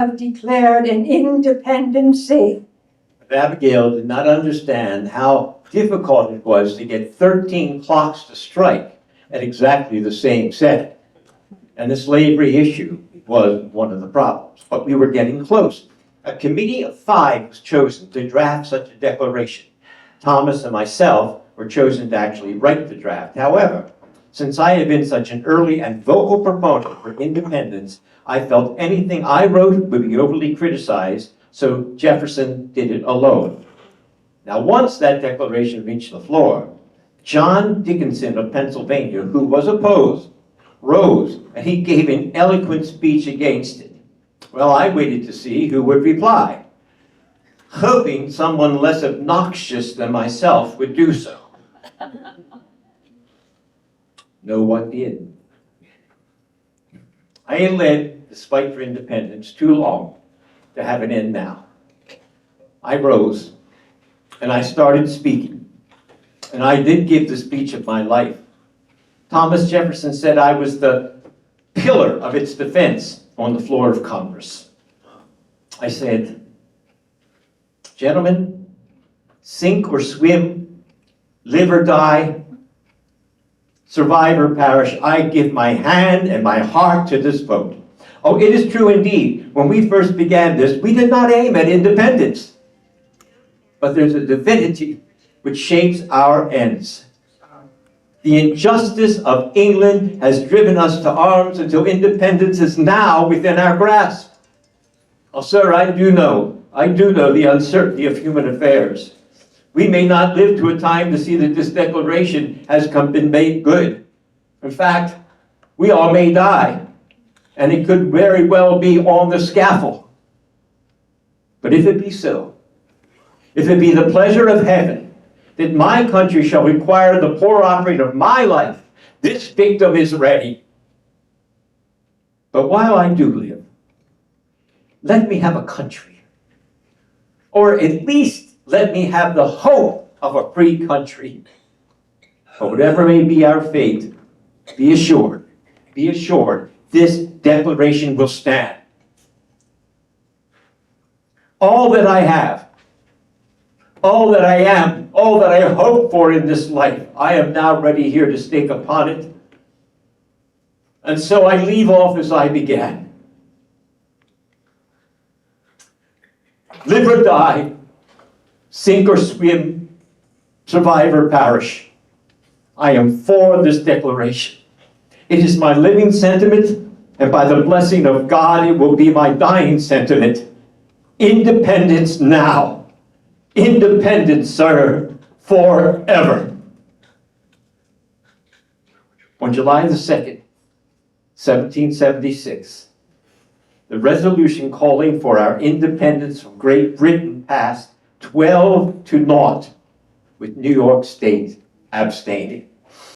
have declared an independency. Abigail did not understand how difficult it was to get 13 clocks to strike at exactly the same setting. And the slavery issue was one of the problems, but we were getting close. A committee of 5 was chosen to draft such a declaration. Thomas and myself were chosen to actually write the draft. However, since I had been such an early and vocal proponent for independence, I felt anything I wrote would be overly criticized, so Jefferson did it alone. Now, once that declaration reached the floor, John Dickinson of Pennsylvania, who was opposed, rose, and he gave an eloquent speech against it. Well, I waited to see who would reply, hoping someone less obnoxious than myself would do so. No one did. I had led this fight for independence too long to have an end now. I rose, and I started speaking, and I did give the speech of my life. Thomas Jefferson said I was the pillar of its defense on the floor of Congress. I said, gentlemen, sink or swim, live or die, survive or perish, I give my hand and my heart to this vote. Oh, it is true indeed. When we first began this, we did not aim at independence. But there's a divinity which shapes our ends. The injustice of England has driven us to arms until independence is now within our grasp. Oh, sir, I do know the uncertainty of human affairs. We may not live to a time to see that this declaration has been made good. In fact, we all may die, and it could very well be on the scaffold. But if it be so, if it be the pleasure of heaven that my country shall require the poor offering of my life, this victim is ready. But while I do live, let me have a country, or at least let me have the hope of a free country. But whatever may be our fate, be assured, this declaration will stand. All that I have, all that I am, all that I hope for in this life, I am now ready here to stake upon it. And so I leave off as I began. Live or die, sink or swim, survive or perish, I am for this declaration. It is my living sentiment, and by the blessing of God, it will be my dying sentiment. Independence now. Independence, sir, forever. On July the 2nd, 1776, the resolution calling for our independence from Great Britain passed 12-0, with New York State abstaining.